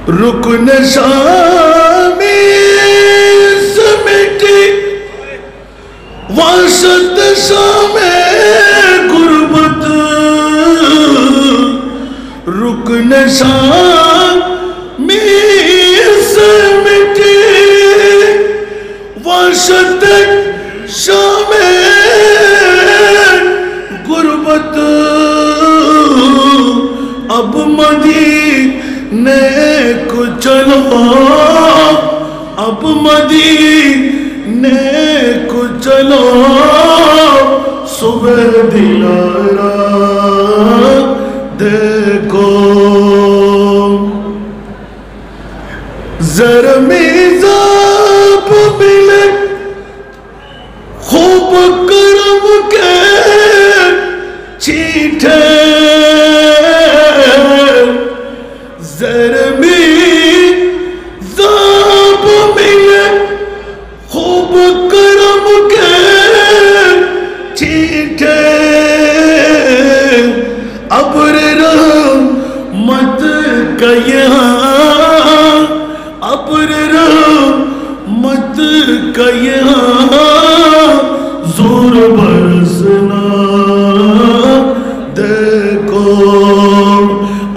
रुकन शामी समेटे वासत शामे गुरबत रुकन शामी समेटे वासत शामे गुरबत अब मदीने को चलो अब मदीने को चलो सुबह दिलारा देखो जर मिजाब मिले खूब करम के चीठे जर मिजाब मिले खूब करम के चीठे अब्र रहमत का यहाँ अब्र रहमत का यहाँ जोर बरसना देखो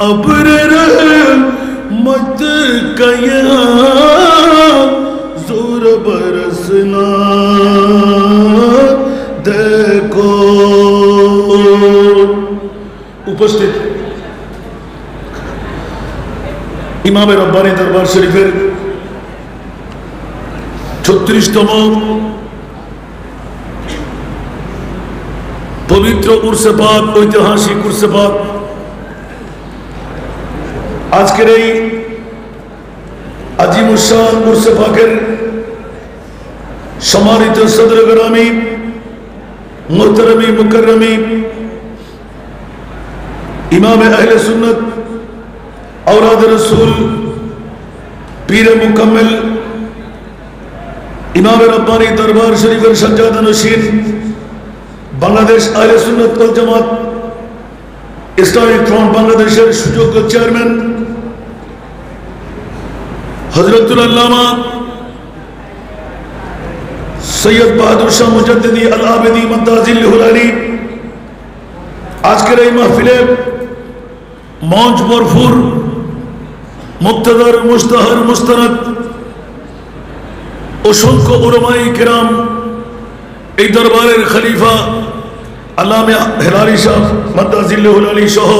अब्र रहमत का यहाँ जोर बरसना देखो। उपस्थित इमाम रब्बानी दरबार शरीफेर 36तम पवित्र उर्से पाक ऐतिहासिक उर्से पाक आजकेर এই আজিমুশান উর্সে পাকের সম্মানিত সদর গ্রামী মুহতারামি মুকাররমি इमाम अहले सुन्नत औलाद रसूल पीर मुकम्मल इमाम रब्बानी दरबार शरीफ सज्जादा नशीन बांग्लादेश अहले सुन्नत वल जमात इस्लामिक फ्रंट बांग्लादेशेर सुयोग्य चेयरमैन हजरतुल अल्लामा सैयद बहादुर शाह मुजद्दिदी अल आबिदी मद्दाजिल हुलानी आजकेर এই মাহফিলে मंच भरपूर मुक्तदर मुस्ताहर मुस्तानद असंख्य उलमाए किराम এই দরবারের খলিফা আল্লামা হেলালি সাহেব মাদ্দাজিল্লাহুল আলী সহ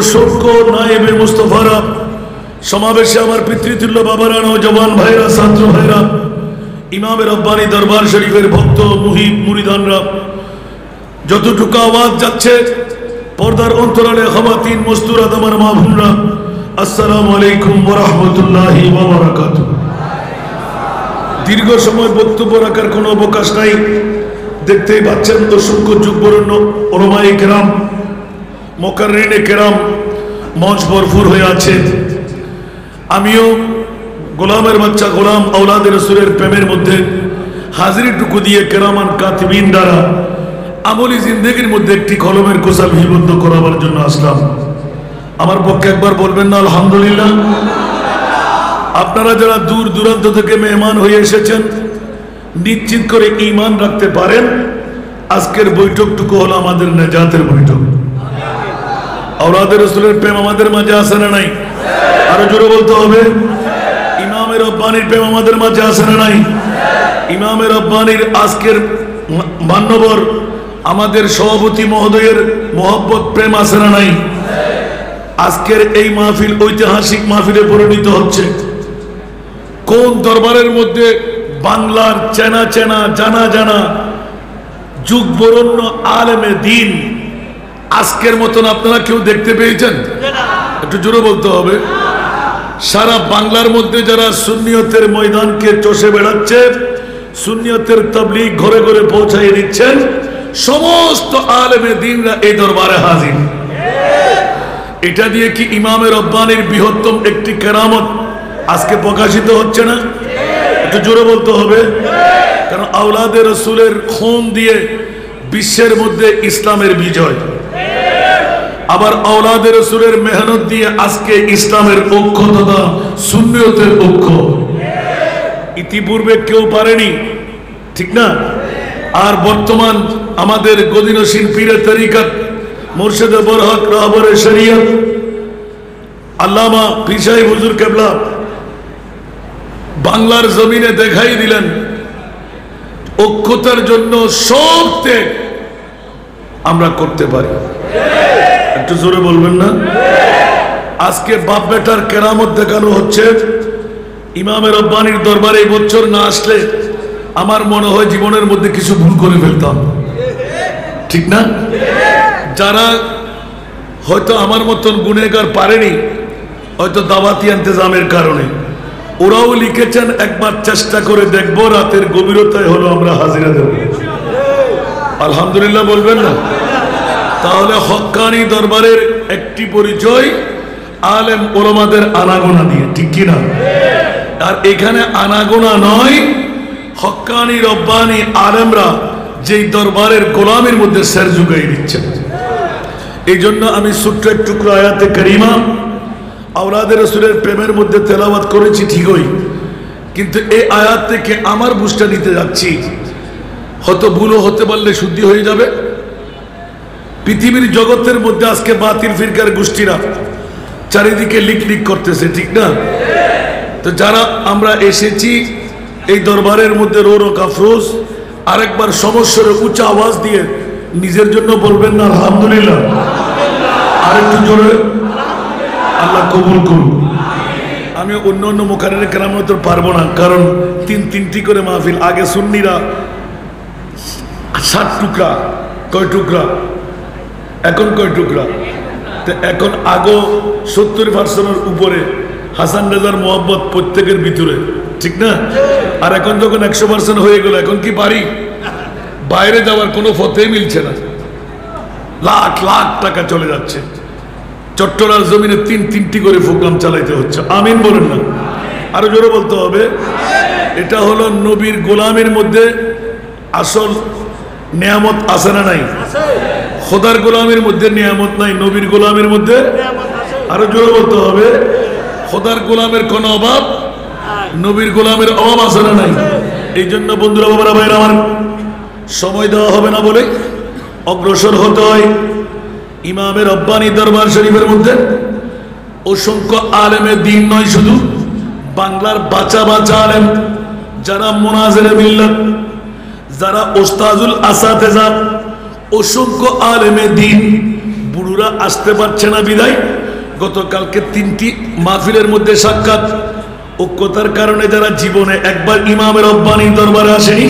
असंख्य নায়েবে মুস্তাফারা সমাবেশে আমার পিতৃতুল্য বাবারা নওজওয়ান ভাইরা ছাত্র ভাইরা ইমাম রব্বানি দরবার শরীফের ভক্ত মুহিব মুরিদানরা যতটুকু আওয়াজ যাচ্ছে पर्दार अंतराले खवातीन मस्तूरात आमार मा बोनरा अस्सलामु आलैकुम वा राहमातुल्लाहि वा बाराकातुहू। दीर्घ समय बक्तव्य राखार कोनो अवकाश नाई देखतेई पाच्छेन असंख्य जुगबरेण्य उलमाए किराम मुकार्रिने किराम मंच भरपूर हये आछेन। आमिओ गोलामेर बाच्चा गोलाम औलादे रसूलेर प्रेमेर मध्य हाजिरीटुकु दिए किरामान कातिबिन द्वारा আমলি জিন্দেগির মধ্যে একটি কলমের কোষা লিপিবদ্ধ করাবার জন্য আসলাম। আমার পক্ষে একবার বলবেন না আলহামদুলিল্লাহ। আপনারা যারা দূর দূরান্ত থেকে মেহমান হয়ে এসেছেন নিশ্চিত করে ঈমান রাখতে পারেন আজকের বৈঠকটুকু হলো আমাদের নেজাতের বৈঠক। আওলাদে রাসূলের প্রেম আমাদের মাঝে আছে না নাই? আরো জোরে বলতে হবে। ইমামে রব্বানির প্রেম আমাদের মাঝে আছে না নাই? ইমামে রব্বানির আজকের মান্যবর আমাদের সভাপতি মহোদয়ের মোহব্বত প্রেম আছে না নাই? আজকের এই মাহফিল ঐতিহাসিক মাহফিলে পরিণত হচ্ছে। কোন দরবারের মধ্যে বাংলার চেনা চেনা জানা জানা যুগবরণ্য আলেমে দ্বীন আজকের মতন আপনারা কেউ দেখতে পেয়েছেন? একটু জোরে বলতে হবে। সারা বাংলার মধ্যে যারা সুন্নিয়তের ময়দানকে চষে বেড়াচ্ছে, সুন্নিয়তের তাবলীগ ঘরে ঘরে পৌঁছায় দিচ্ছেন, সমস্ত আলেমে দ্বীনরা এই দরবারে হাজির। এটা দিয়ে কি ইমামে রব্বানির বৃহত্তম একটি কেরামত আজকে প্রকাশিত হচ্ছে না? একটু জোরে বলতে হবে। কারণ আওলাদে রসুলের খুন দিয়ে বিশ্বের মধ্যে ইসলামের বিজয়। আবার আওলাদের রাসূলের মেহনত দিয়ে আজকে ইসলামের ঐক্য তথা সুন্নিয়তের ঐক্য ইতিপূর্বে কেউ পারেনি, ঠিক না? আর বর্তমান আমাদের গদিনশীল পীরে তরিকত মুর্শিদে বরহক রাহবরে শরীয়ত আল্লামা পীর সাহেব হুজুর কেবলা বাংলার জমিনে দেখাই দিলেন ঐক্যতার জন্য সব ত্যাগ আমরা করতে পারি। একটু জোরে বলবেন না? আজকে বাপ বেটার কেরামত দেখানো হচ্ছে। ইমামে রব্বানির দরবারে এই বছর না আসলে আমার মনে হয় জীবনের মধ্যে কিছু ভুল করে ফেলতাম, ঠিক না? যারা হয়তো আমার মতন গুনেগার পারেনি, হয়তো দাওয়াতি ইন্তজামের কারণে, ওরাও লিখেছেন একবার চেষ্টা করে দেখবো, রাতের গভীরতায় হলো আমরা হাজিরা দেব। আলহামদুলিল্লাহ বলবেন না? তাহলে হক্কানি দরবারের একটি পরিচয় আলেম ওলামাদের আনাগোনা দিয়ে, ঠিক কিনা? আর এখানে আনাগোনা নয়, হক্কানি রব্বানি আলেমরা যেই দরবারের গোলামের মধ্যে সের ঝুঁকাই দিচ্ছেন। এই জন্য আমি ছোট্ট এক টুকরো আয়াতে কারিমা আওলাদের রাসূলের প্রেমের মধ্যে তেলাওয়াত করেছি ঠিকই, কিন্তু এই আয়াত থেকে আমার বুঝটা নিতে যাচ্ছি। হয়তো ভুলও হতে পারলে শুদ্ধি হয়ে যাবে। পৃথিবীর জগতের মধ্যে আজকে বাতিল ফিরকার গোষ্ঠীরা চারিদিকে লিক লিক করতেছে, ঠিক না? তো যারা আমরা এসেছি এই দরবারের মধ্যে রো রো কাফরোজ, আরেকবার সমস্যার উচ্চ আওয়াজ দিয়ে নিজের জন্য বলবেন না আলহামদুলিল্লাহ? আরেকটু জোরে আল্লাহ কবুল করুন। আমি অন্য অন্য মুখারের কেরামত তো পারবো না, কারণ তিনটি করে মাহফিল। আগে সুন্নিরা 60 টুকরা, কয় টুকরা? এখন কয় টুকরা? তো এখন আগো 70% উপরে হাসান রেজার মোহাব্বত প্রত্যেকের ভিতরে, ঠিক না? আর এখন যখন 100% হয়ে গেল, এখন কি পারি? বাইরে যাওয়ার কোনো ফতেই মিলছে না, লাখ লাখ টাকা চলে যাচ্ছে। চট্টগ্রাম জমিনে তিনটি করে প্রোগ্রাম চালাইতে হচ্ছে। আমিন বলেন না? আরো জোরে বলতে হবে। এটা হলো নবীর গোলামের মধ্যে আসল নিয়ামত আছে না নাই? খোদার গোলামের মধ্যে নিয়ামত নাই, নবীর গোলামের মধ্যে। আরো জোরে বলতে হবে। খোদার গোলামের কোনো অভাব, নবীর গোলামের অভাব আছে না নাই? এই জন্য বন্ধুরা বাবারা ভাইরা আমার, সময় দেওয়া হবে না বলে অগ্রসর হতে হয়। ইমামে রব্বানি দরবার শরীফের মধ্যে অসংখ্য আলেমে দ্বীন নয়, শুধু বাংলার বাঁচা বাঁচা আলেম যারা মুনাজিরে মিল্লাত, যারা ওস্তাজুল আসাতেজা, অসংখ্য আলেমে দ্বীন বুড়ুরা আসতে পারছে না বিদায় গতকালকে 3টি মাহফিলের মধ্যে সাক্ষাৎ। ঐক্যতার কারণে যারা জীবনে একবার ইমামে রব্বানি দরবারে আসেনি,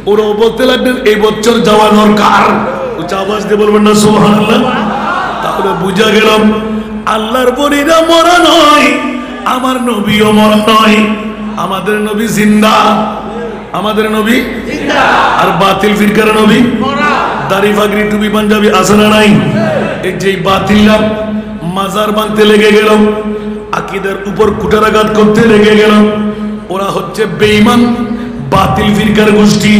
ওরাও বলতে লাগলেন এই বছর যাওয়া দরকার। উচ্চ আওয়াজ দিয়ে বলবেন না সুবহানাল্লাহ? তাহলে বুঝা গেলাম আল্লাহর বলিরা মরা নয়, আমার নবীও মরা নয়। আমাদের নবী জিন্দা, আমাদের নবী জিন্দা। আর বাতিল ফিরকার নবী মরা। দাড়ি পাগড়ি টুপি পাঞ্জাবি আছে না নাই? এই যে বাতিলরা মাজার বানতে লেগে গেল, আকীদার উপর কুটারাঘাত করতে লেগে গেল। ওরা হচ্ছে বেঈমান বাতিল ফিরকার গোষ্ঠী,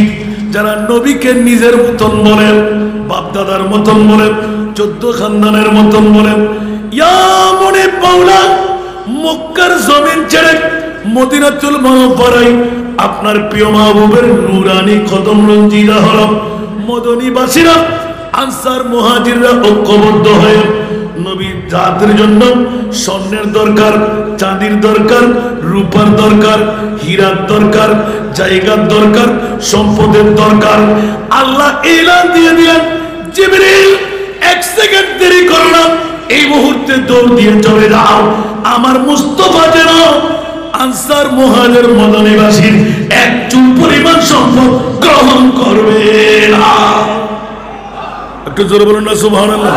যারা নবীকে নিজের মতন বলেন, বাপদাদার মতন বলেন, 14 খানদানের মতন বলেন। ইয়া মনে পাওলা মক্কার জমিন ছেড়ে মদিনাতুল মুনাওয়ারায় আপনার প্রিয় মাহবুবের নূরানি কদম রঞ্জিতা হলো। মদনীবাসীরা, আনসার মুহাজিররা ঐক্যবদ্ধ হয়ে নবীর জাতের জন্য স্বর্ণের দরকার, চাঁদির দরকার, রূপার দরকার, হীরার দরকার, জায়গার দরকার, সম্পদের দরকার। আল্লাহ এলান দিয়ে দিলেন, জিবরিল 1 সেকেন্ড দেরি করো না, এই মুহূর্তে দৌড় দিয়ে চলে যাও। আমার মুস্তাফা যেন আনসার মুহাজির মদনীবাসীর 1 চুল পরিমাণ সম্পদ গ্রহণ করবে না। একটু জোরে বলুন না সুবহানাল্লাহ।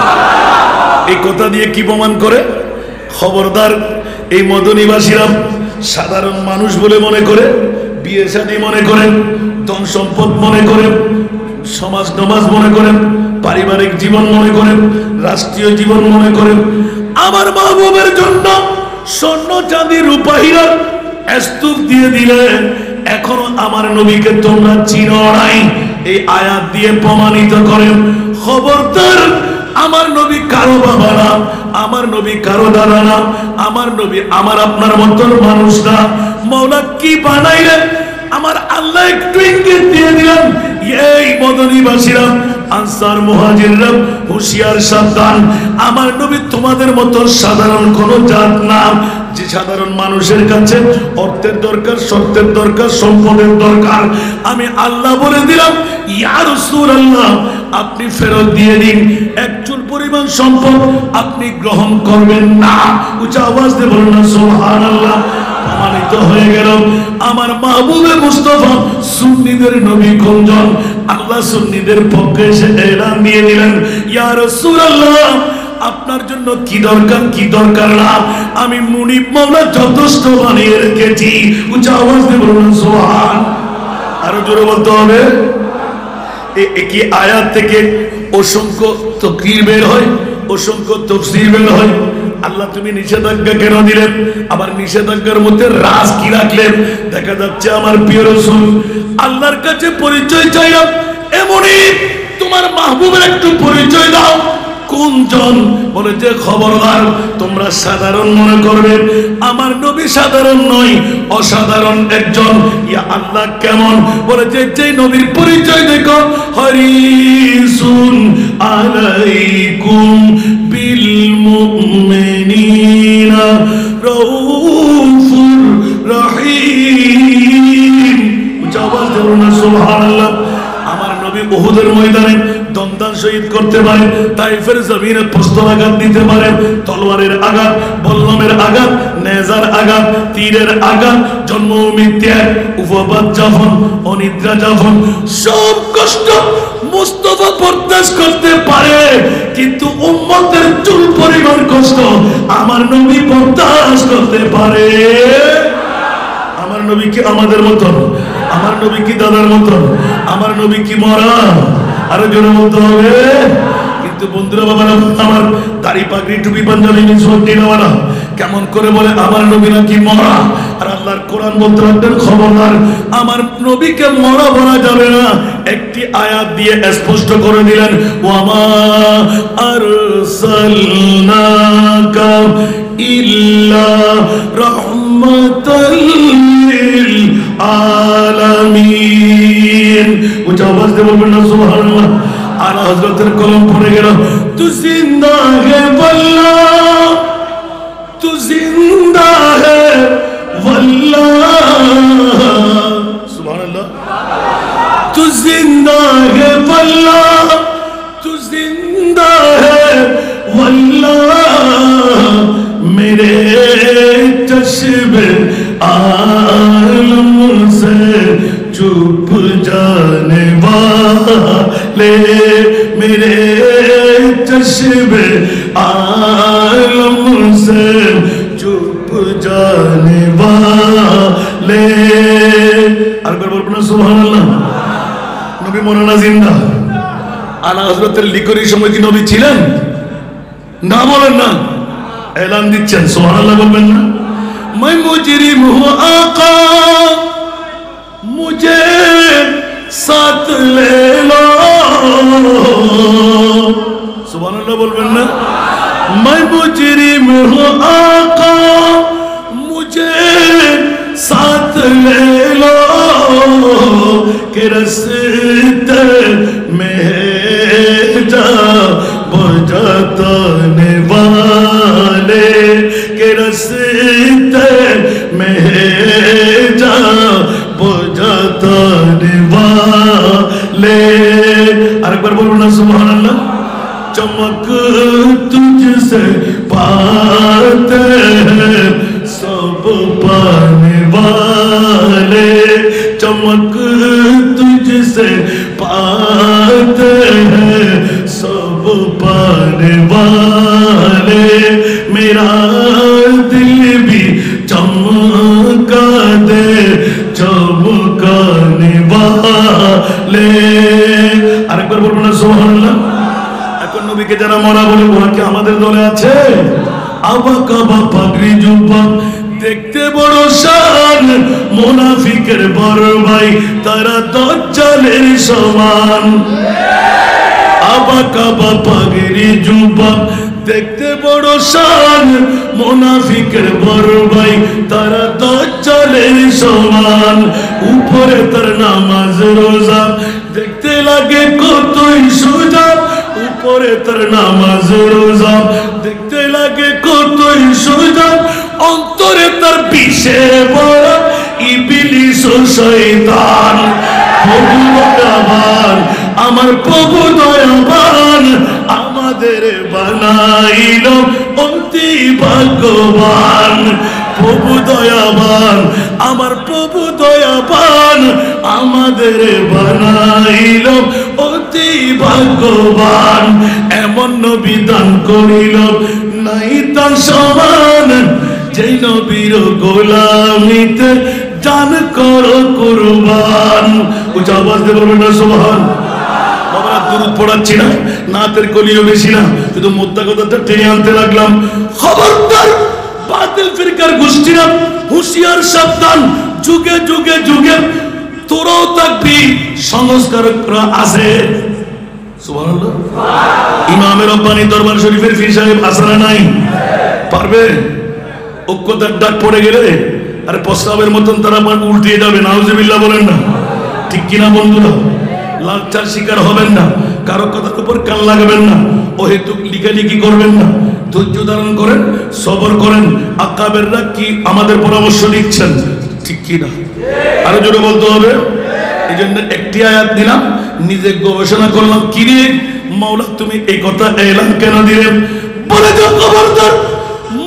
এই কথা দিয়ে কি প্রমাণ করে? খবরদার, এই মদনীবাসীরা সাধারণ মানুষ বলে মনে করে, বিয়ে শাদী মনে করেন, ধন সম্পদ মনে করেন, সমাজ নমাজ মনে করেন, পারিবারিক জীবন মনে করেন, রাষ্ট্রীয় জীবন মনে করেন। আমার মাহবুবের জন্য স্বর্ণ চাঁদি রূপা হীরা স্তূপ দিয়ে দিলে এখনো আমার নবীকে তোমরা চিনো নাই। এই আয়াত দিয়ে প্রমাণিত করেন। খবরদার, আমার নবী কারো বাবা না, আমার নবী কারো দাদা না, আমার নবী আমার আপনার মতন মানুষ না। মাওলা কি বানাইলেন? আমার আল্লাহ একটু ইঙ্গিত দিয়ে দিলেন, এই মদনীবাসীরা, আনসার মুহাজিররা, হুঁশিয়ার সাবধান, আমার নবী তোমাদের মতো সাধারণ কোন জাত না, যে সাধারণ মানুষের কাছে অর্থের দরকার, শর্তের দরকার, সম্পদের দরকার। আমি আল্লাহ বলে দিলাম, ইয়া রাসূলুল্লাহ, আপনি ফেরত দিয়ে দিন, এক চুল পরিমাণ সম্পদ আপনি গ্রহণ করবেন না। উচ্চ আওয়াজ দিয়ে বলুন না সুবহানাল্লাহ। প্রমাণিত হয়ে গেল আমার মাহবুবে মুস্তাফা সুন্নিদের নবী কোনজন? আল্লাহ সুন্নিদের পক্ষে এসে এলান দিয়ে দিলেন, ইয়া রাসূলুল্লাহ, আপনার জন্য কি দরকার কি দরকার না আমি মুনিব মাওলা যথেষ্ট বানিয়ে রেখেছি। উচ্চ আওয়াজ দিয়ে বলুন সুবহান। আরো জোরে বলতে হবে। একই আয়াত থেকে অসংখ্য তাকরীর বের হয়, অসংখ্য তাফসীর বের হয়। আল্লাহ তুমি নিষেধাজ্ঞা কেন দিলেন? আবার নিষেধাজ্ঞার মধ্যে রাজ কি রাখলেন? দেখা যাচ্ছে আমার প্রিয় রাসূল আল্লাহর কাছে পরিচয় চাইলাম, এমনই তোমার মাহবুবের একটু পরিচয় দাও। কোনজন? বলে যে খবরদার, তোমরা সাধারণ মনে করবে, আমার নবী সাধারণ নয়, অসাধারণ একজন। ইয়া আল্লাহ কেমন? বলে যে নবীর পরিচয় দেখো, হারিসুন আলাইকুম বিল মুমিনিনা রাউফুর রহিম। আওয়াজ দেবো না সুবহানাল্লাহ। আমার নবী উহুদের ময়দানে দন্দান শহীদ করতে পারেন, তাইফের জমিনে প্রস্তরাঘাত দিতে পারেন, তলোয়ারের আঘাত, বল্লমের আঘাত, নেজার আঘাত, তীরের আঘাত, জন্মভূমি ত্যাগ, উপবাদ যাপন, অনিদ্রা যাপন, সব কষ্ট মুস্তাফা বরদাস্ত করতে পারে, কিন্তু উম্মতের চুল পরিমাণ কষ্ট আমার নবী বরদাস্ত করতে পারে। আমার নবী কি আমাদের মতন? আমার নবী কি দাদার মতন? আমার নবী কি মরা? আরো জোরে বলতে হবে। কিন্তু বন্ধুরা, বাবারা, আমার দাড়ি পাগড়ি টুপি পাঞ্জাবি মিসওয়ালা কেমন করে বলে আমার নবী নাকি মরা? আর আল্লাহর কোরআন বলতে রাখবেন, খবরদার, আমার নবীকে মরা বলা যাবে না। একটি আয়াত দিয়ে স্পষ্ট করে দিলেন, ওয়ামা আরসালনাকা ইল্লা রাহমাতাল লিল আলামিন। উচ্চ আওয়াজ দিয়ে বলবেন না সুবহানাল্লাহ। আর হযরতের কলম পড়ে গেল, তু জিন্দা হে ওয়াল্লাহ, তু জিন্দা হে ওয়াল্লাহ, সুবহানাল্লাহ। তু জিন্দা হে ওয়াল্লাহ, তু জিন্দা হে ওয়াল্লাহ, मेरे चश्मे आलम से चुप जाने वाले, मेरे चश्मे आलम से चुप जाने वाले। আর একবার বলবেন না সুবহানাল্লাহ। নবী মরা না জিন্দা? আলা হযরতের লিখনের সময় কি নবী ছিলেন? না, বলেন না, এলান দিচ্ছেন, সুবহানাল্লাহ বলবেন না? मैं मुजरिम हूँ आका, मुझे साथ ले लो, सुबहानल्लाह बोलবেন ना? मैं मुजरिम हूँ आका, मुझे साथ ले लो, के रास्ते में जा बजाने वाले, के रास्ते में जा बजाने वाले। আরেকবার বলুন না সুবহানাল্লাহ। चमक तुझसे पाते हैं सब पाने वाले, चमक तुझसे पाते हैं सब पाने वाले, मेरा दिल भी चमका दे चमकाने वाले। আরেকবার বলবো না সুবহানাল্লাহ। এখন নবীকে যারা মরা বলে, ওরা কি আমাদের দলে আছে? আবা কাবা পাগড়ি জুব্বা, দেখতে বড় শান, মুনাফিকের বড় ভাই, তারা দাজ্জালের সমান। কাবা কাবা পাগড়ি জুব্বা দেখতে বড় শান, মুনাফিকের বড় ভাই তারা দাজ্জালের সমান। উপরে তার নামাজ রোজা দেখতে লাগে কতই সোজা, উপরে তার নামাজ রোজা দেখতে লাগে কতই সোজা, অন্তরে তার বিষে বড় ইবলিস ও শয়তান। প্রভু দয়াবান, আমার প্রভু দয়াবান, আমাদের বানাইল অতি ভাগ্যবান। প্রভু দয়াবান, আমার প্রভু দয়াবান, আমাদের বানাইল অতি ভাগ্যবান। এমন নবী দান করিল নাই তার সমান, যেই নবীর গোলামিতে জান করো কুরবান। উচ্চ আওয়াজ দিয়ে বলবেন না সুবহান। বাবা দুরূদ পড়াচ্ছি না, নাতের কলিও বেশি না, শুধু মুদ্রা কথাটা টেনে আনতে লাগলাম। খবরদার বাতিল ফিরকার গোষ্ঠীরা, হুঁশিয়ার সাবধান। যুগে যুগে যুগে তোরাও থাকবি, সংস্কারকরা আছে। সুবহানাল্লাহ। ইমামে রব্বানি দরবার শরীফের পীর সাহেব আসরা নাই, পারবে? ঐক্যতার ডাক পড়ে গেলে আরে প্রস্তাবের মতন তারা উল্টিয়ে যাবে। নাউজুবিল্লাহ বলেন না, ঠিক কিনা বন্ধুরা? লালচার শিকার হবেন না, কারো কথার উপর কান লাগাবেন না, অহেতুক লিখালিখি করবেন না, ধৈর্য ধারণ করেন, সবর করেন। আকাবেররা কি আমাদের পরামর্শ দিচ্ছেন, ঠিক কিনা? আরো জোরে বলতে হবে। এই জন্য একটি আয়াত দিলাম, নিজে গবেষণা করলাম, কিরে মাওলা তুমি এই কথা এলান কেন দিলেন? বলে তো খবরদার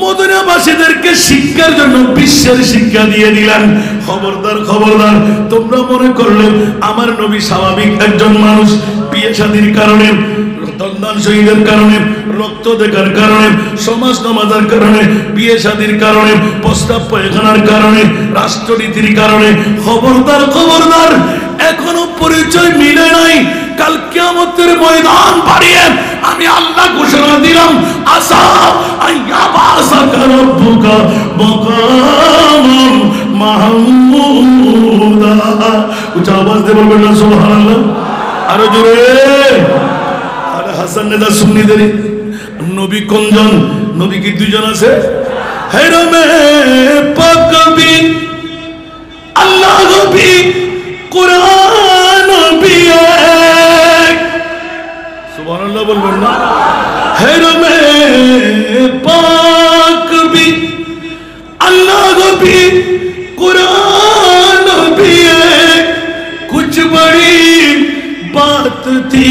মদিনাবাসীদেরকে শিক্ষার জন্য বিশ্বের শিক্ষা দিয়ে দিলেন। খবরদার খবরদার, তোমরা মনে করলে আমার নবী স্বাভাবিক একজন মানুষ, বিয়ে শাদীর কারণে, সন্তান শহীদের কারণে, রক্ত দেখার কারণে, সমাজ নামাজের কারণে, বিয়ে শাদীর কারণে, প্রস্তাব পায়খানার কারণে, রাষ্ট্রনীতির কারণে, খবরদার খবরদার, এখনো পরিচয় মিলে নাই। কাল কিয়ামতের ময়দান বাড়িয়ে আমি আল্লাহ ঘোষণা দিলাম, আসা আইয়াবাসাকা রাব্বুকা মাকামান মাহমুদা। উচ্চ আওয়াজ দিয়ে বলবেন না সুবহানাল্লাহ। আরো জোরে। আরে হাসান নেদা সুন্নিদের নবী কোনজন? নবী কি দুইজন আছে? হেরমে পাক নবী, আল্লাহ নবী, কুরআন নবী। সুবহানাল্লাহ বলবেন না? হেরমে পাক নবী, আল্লাহ নবী, कुरान भी है, कुछ बड़ी बात थी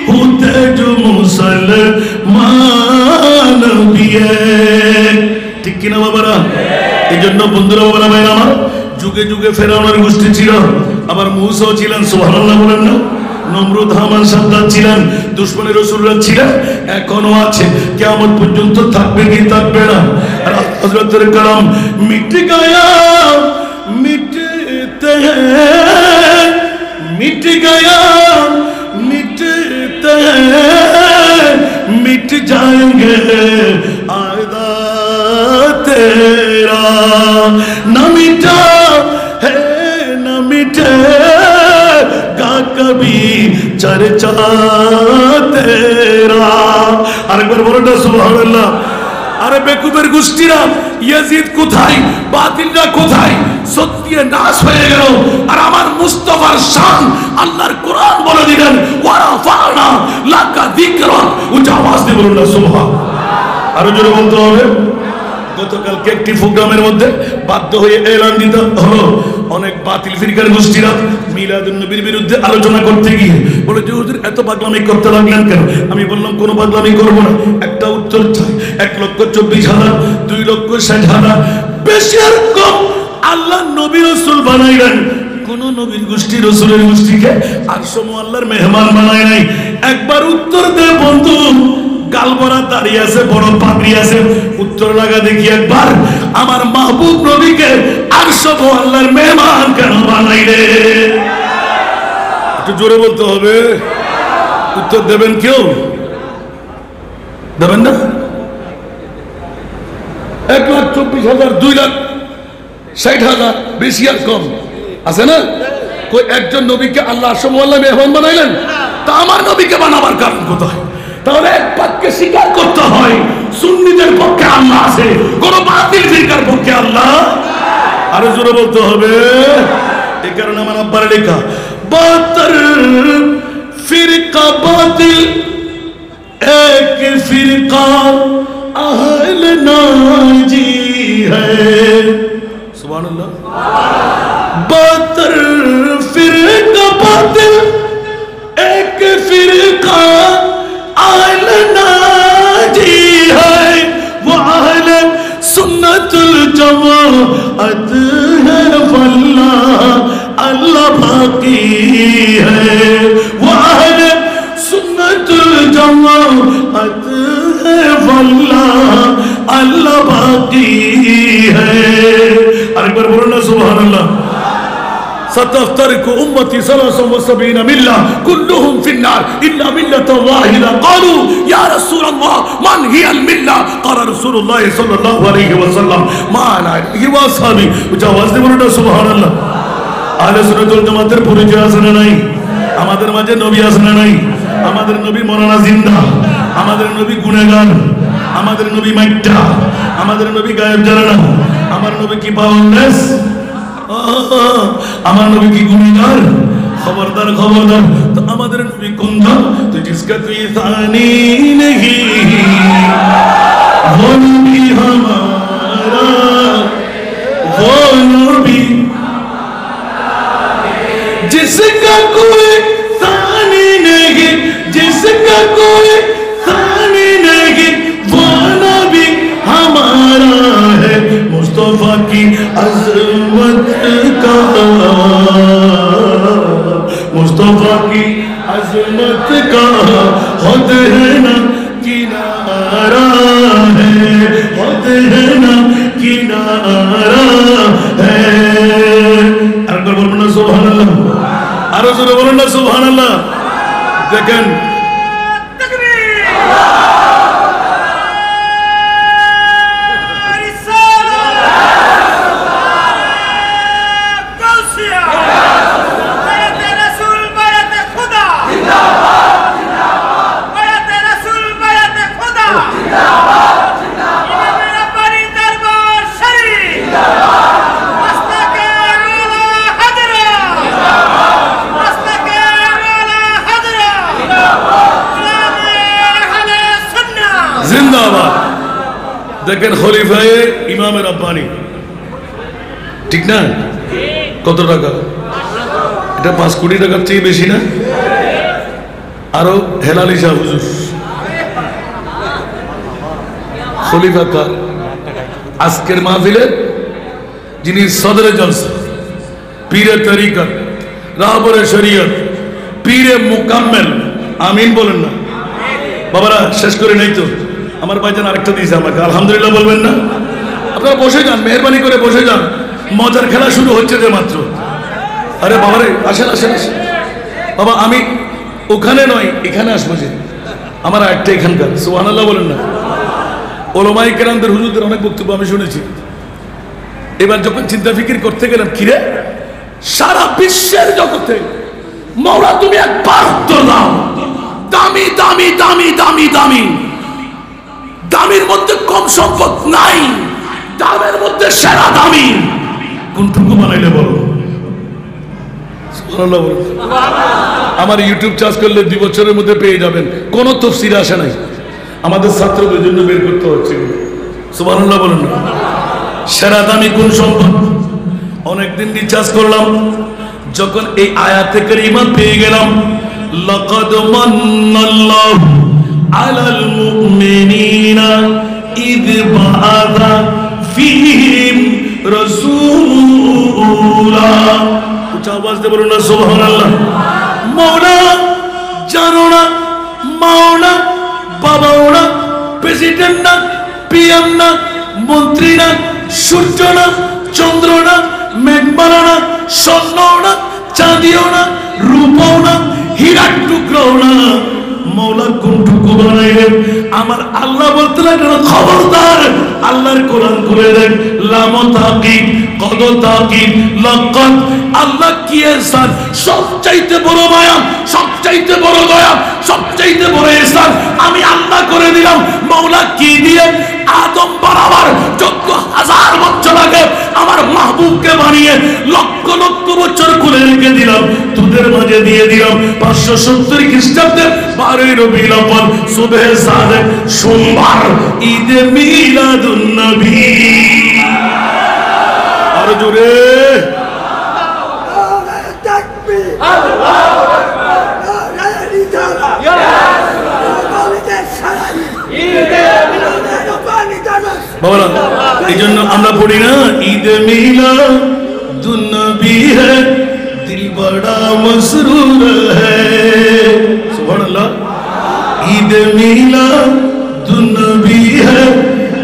होते जो मुसलमान भी है। ঠিক কিনা বাবারা? এই জন্য বন্ধুরা, বাবারা, ভাইরা আমার, যুগে যুগে ফেরাউনের গোষ্ঠী ছিল, আবার মূসাও ছিলেন। সুবহানাল্লাহ বলেন না? নমরুদ, হামান, সাদ্দাত ছিলেন, দুশমনের রাসূলরা ছিলেন, এখনো আছে, কিয়ামত পর্যন্ত থাকবে কি থাকবে না? আর হযরতের কালাম মিট গয়া মিটতে হ্যায়, মিট গয়া মিটতে হ্যায়, মিট जाएंगे आयदा तेरा, ना मिटा है ना मिटे कभी चर्चा तेरा। আরেকবার বলো না সুবহানাল্লাহ। আরে বেকুবের গোষ্ঠীরা, ইয়াজিদ কোথায়, বাতিলরা কোথায়? সত্যি নাশ হয়ে গেল। আর আমার মুস্তাফার শান আল্লাহর কোরআন বলে দিলেন, ওয়া রাফা'না লাকা যিকরাক। উচ্চ আওয়াজ দিয়ে বলুন না সুবহান। আরো জোরে বলতে হবে। গতকালকে একটি প্রোগ্রামের মধ্যে বাধ্য হয়ে এলান দিতে হলো, অনেক বাতিল ফিরকার গোষ্ঠীরা মিলাদুন নবীর বিরুদ্ধে আলোচনা করতে গিয়ে বলে যে হুজুর এত পাগলামি করতে লাগলেন কেন? আমি বললাম কোনো পাগলামি করবো না, একটা উত্তর চাই। 1,24,000, 2,60,000, বেশি আর কম আল্লাহ নবী রাসূল বানাইলেন। কোন নবীর গোষ্ঠী রাসূলের গোষ্ঠীকে আর সময় আল্লাহর মেহমান বানায় নাই। একবার উত্তর দে বন্ধু, গালবরা দাঁড়িয়ে আছে, বড় পাগড়ি আছে, উত্তর লাগা দেখি একবার। আমার মাহবুব নবীকে আর সব আল্লাহর মেহমান কেন বানাইলে? একটু জোরে বলতে হবে। উত্তর দেবেন কেউ? দেবেন না? 1,24,000, 2,60,000, বেশি আর কম আছে না? কই একজন নবীকে আল্লাহ সব আল্লাহ মেহমান বানাইলেন? তা আমার নবীকে বানাবার কারণ কোথায়? তাহলে এক পক্ষে স্বীকার করতে হয় সুন্নিদের পক্ষে আল্লাহ আছে, কোন বাতিল ফিরকার পক্ষে আল্লাহ। আরো জোরে বলতে হবে। এই কারণে আমার আব্বার লেখা 72 ফিরকা বাতিল, এক ফিরকা আহল নাজি হ্যায়। সুবহানাল্লাহ। 72 ফিরকা বাতিল, এক ফিরকা আহল নাজি হ্যায়, वो अहल सुन्नतुल जमाअत है, वल्लाह अल्लाह बाकी है, वो अहल सुन्नतुल जमाअत है, वल्लाह अल्लाह बाकी है। अकबर बोलो ना सुभान अल्लाह। ستفترق أمتي 73 ملة كلهم في النار إلا ملة واحدة قالوا يا رسول الله من هي الملة قال رسول الله صلى الله عليه وسلم ما أنا عليه وأصحابي وجاوز بولنا سبحان الله আহলে সুন্নাত ওয়াল জামাতের পরিচয় আছে না নাই? আমাদের মাঝে নবী আছে না নাই? আমাদের নবী মরানা জিন্দা, আমাদের নবী গুনাহগার, আমাদের নবী মাইট্টা, আমাদের নবী গায়েব জানে না, আমার নবী কি পাওয়ারলেস, আমার নবী কি গুনাহগার? খবরদার খবরদার। তো আমাদের নবী কোন দল? তো जिसका कोई सानी नहीं वो नबी हमारा, वो नबी जिसका कोई सानी नहीं, जिसका कोई सानी नहीं, वो नबी हमारा है। मुस्तफा की अज़मत का, मुस्तफा की अज़मत का खुद है ना किनारा है, खुद है ना किनारा है। একবার বলবেন না সুবহানাল্লাহ? আরো জোরে বলুন না সুবহানাল্লাহ। দেখেন জিন্দাবাদ। দেখেন খলিফায়ে ইমামে রব্বানি, ঠিক না? কত টাকা? এটা 5 কোটি টাকার চেয়ে বেশি না? আরো হেলালি শাহ হুজুর খলিফা কার? আজকের মাহফিলে যিনি সদরে জলসা, পীরে তরিকত, রাহবরে শরীয়ত, পীরে মুকাম্মেল, আমিন বলেন না বাবারা? শেষ করে নাই তো? আমার ভাইজান আরেকটা দিয়েছে আমাকে, আলহামদুলিল্লাহ বলবেন না? আপনারা বসে যান, মেহরবানি করে বসে যান, মজার খেলা শুরু হচ্ছে যে মাত্র। আরে বাবারে আসেন আসেন আসেন বাবা, আমি ওখানে নয় এখানে আসবো যে, আমার একটা এখানকার। সুবহানাল্লাহ বলেন না? ওলামায়ে কেরামদের হুজুরদের অনেক বক্তব্য আমি শুনেছি। এবার যখন চিন্তা ফিকির করতে গেলাম, কিরে সারা বিশ্বের জগতে মওলা তুমি একবার উত্তর দাও, দামি দামি দামি দামি দামি, দামির মধ্যে কম সম্পদ নাই, দামের মধ্যে সেরা দামি কোনটুকু বানাইলে বলো? সুবহানাল্লাহ বলো। আমার ইউটিউব চার্জ করলে 2 বছরের মধ্যে পেয়ে যাবেন, কোন তাফসীর আসে নাই, আমাদের ছাত্রদের জন্য বের করতে হচ্ছে। সুবহানাল্লাহ বলুন না? সেরা দামি কোন সম্পদ? অনেকদিন রিচার্জ করলাম, যখন এই আয়াতে কারিমা পেয়ে গেলাম, লাকাদ মান্নাল্লাহু আলাল মুমিনিনা ইয বাআসা ফীহিম রাসূলা। উচ্চ আওয়াজ দিয়ে বলুন না সুবহানাল্লাহ। মাওলা জানো না, মাওলা বাবাও না, প্রেসিডেন্ট না, পিএম না, মন্ত্রী না, সূর্য না, চন্দ্র না, মেঘমালা না, স্বর্ণ না, চাঁদিও না, রূপও না, হীরার টুকরো না, মওলা কোনটুকু বানাইলেন আমার আল্লাহ বলতে লাগলেন খবরদার আল্লাহর কোরআন খুলে দেখ লাম তাকিদ কদ তাকিদ লাকাদ আল্লাহ কি ইহসান সবচাইতে বড় মায়া সবচাইতে বড় দয়া সবচাইতে বড় ইহসান আমি আল্লাহ করে দিলাম মওলা কি দিয়ে আদম বরাবর ১৪,০০০ বছর আগে আমার মাহবুবকে বানিয়ে লক্ষ লক্ষ বছর খুলে রেখে দিলাম তোদের মাঝে দিয়ে দিলাম ৫৭০ খ্রিস্টাব্দে ১২ই রবিউল আউয়াল সুবহে সাদেক সোমবার ঈদে মিলাদুন নবী আর জোরে তাকবীর আল্লাহু আকবার নারে রিসালাত ইয়া রাসূলুল্লাহ ঈদে মিলাদুন নবী বাবা এইজন্য আমরা পড়ি না ঈদে মিলাদুন নবী হ্যায় दिल बड़ा मसरूर है सुभान अल्लाह ईद मिलादुन नबी है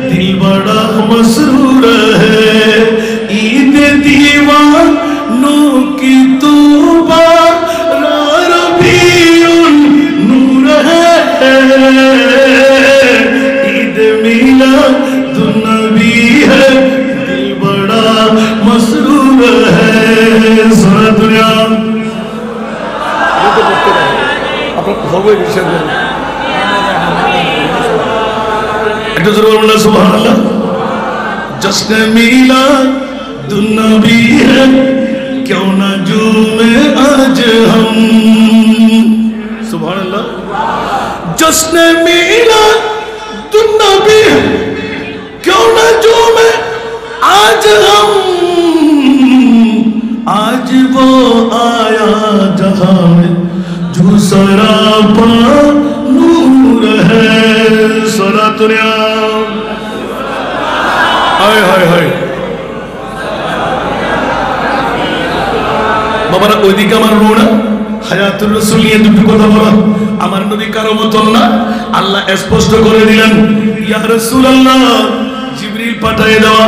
दिल बड़ा मसरूर है ईद दीवानों की तौबा रबीउन नूर है ईद मिलादुन नबी है दिल बड़ा मसरूर है सारा दुनिया एक जरूर बोलना सुभान अल्लाह जश्न मिलादुन नबी है क्यों ना झूमे आज हम सुभान अल्लाह जश्न मिलादुन नबी है क्यों ना झूमे आज हम आज वो आया जहां में जो सरापा नूर है सरा दुनिया हाय हाय हाय বাবারা ওইদিকে আমার রোনা হায়াতুর রাসূল নিয়ে দুটো কথা বলা আমার নবী কারো মতন না আল্লাহ স্পষ্ট করে দিলেন ইয়া রাসূলুল্লাহ জিবরিল পাঠিয়ে দেওয়া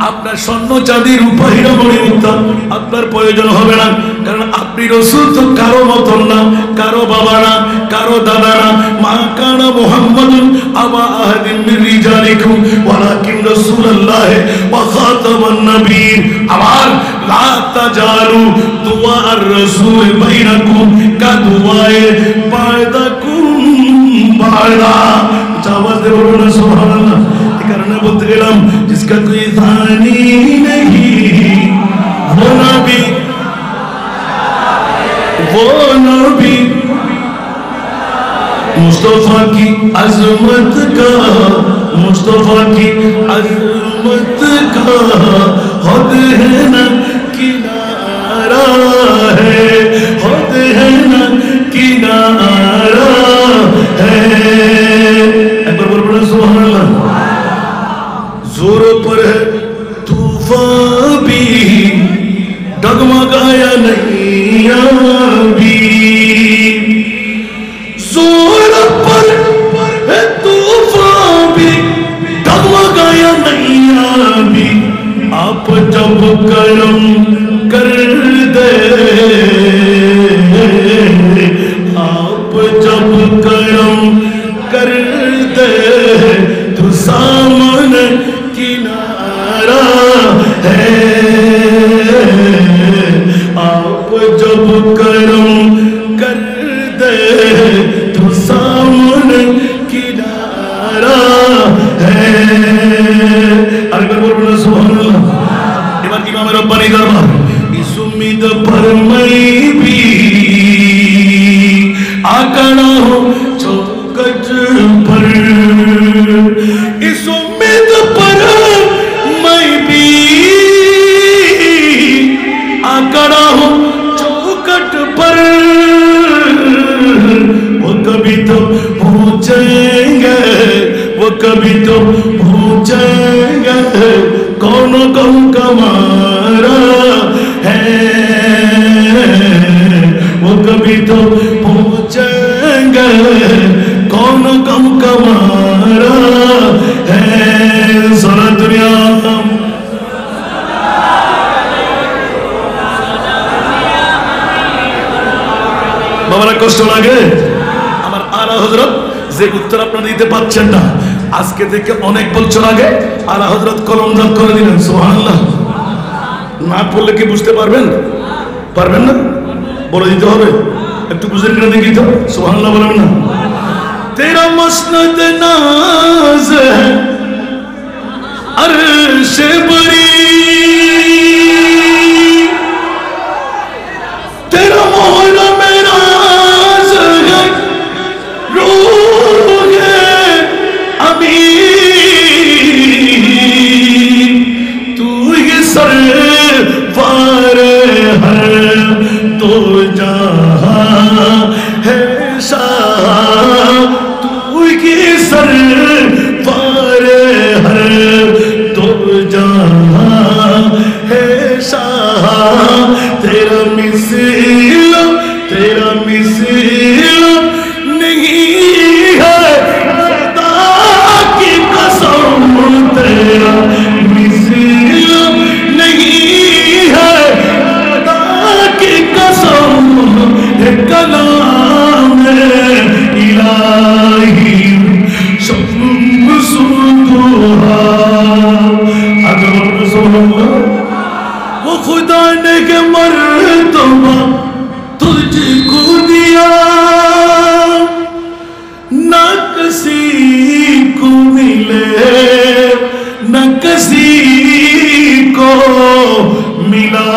আপনার স্বর্ণ চাঁদি রূপা হীরা মণিমুক্তা আপনার প্রয়োজন হবে না কারণ আপনি রাসূল তো কারো মতন না কারো বাবা না কারো দাদা না মা কানা মুহাম্মাদুন আবা আহাদিন মির রিজালিকুম ওয়ালাকিন রাসূলুল্লাহ ওয়া খাতামান নবিয়্যিন আবার লা তাজালু দুআ আর রাসূল বাইনাকুম কা দুআয়ে বায়দাকুম বায়দা আওয়াজ দিয়ে বলুন না সুবহানাল্লাহ करने बोलते गलम जिसका कोई थानी नहीं वो नबी मुस्तफा की अजमत का मुस्तफा की अजमत का खुद है ना किनारा है खुद है ना किनारा है एक बार बोल बोलो सुभान अल्लाह जोरों पर है तूफान भी डगमगाया नहीं अभी जोरों पर है तूफान भी डगमगाया नहीं अभी आप जब करम कर दे आप जब करम कर दे तो सामने किनारा है आप जब करम कर दे तो सामने किनारा है अरे बोलो सुभान अल्लाह इमाम इमाम रब्बानी दरबार इस उम्मीद पर मैं भी आकड़ा हूँ चौकट पर इस उम्मीद पर मैं भी आकड़ा हूँ चौकट पर वो कभी तो पहुँचेंगे वो कभी तो पहुँचेंगे कौन कौन कमारा है वो कभी तो पहुँचेंगे कौन कम कमारा है सारा दुनिया बाबा कष्ट लगे আমার আলা যে উত্তর আপনারা দিতে পারছেন না, আজকে থেকে অনেক বছর আগে আলা হযরত কলমজাত করে দিলেন। সুবহানাল্লাহ। না পড়লে কি বুঝতে পারবেন? পারবেন না? বলে দিতে হবে। একটু বুঝেন কিনা দেখি তো। সুবহানাল্লাহ বলবেন না? তেরা মসনদ নাজ है अर्श बरी, तेरा मोहरा मेरा है रूह अमीन, तू ये सरवार है तो जहां है शाह, तू ये सरवार है तो जहां है शाह, तेरा मिसल नहीं है खुदा की कसम, तेरा मिसल नहीं है खुदा की कसम, है कलाम इलाही शम्सुद्दुहा। वो खुदा ने के मर्तबा तुझको दिया, ना किसी को मिले ना किसी को मिला।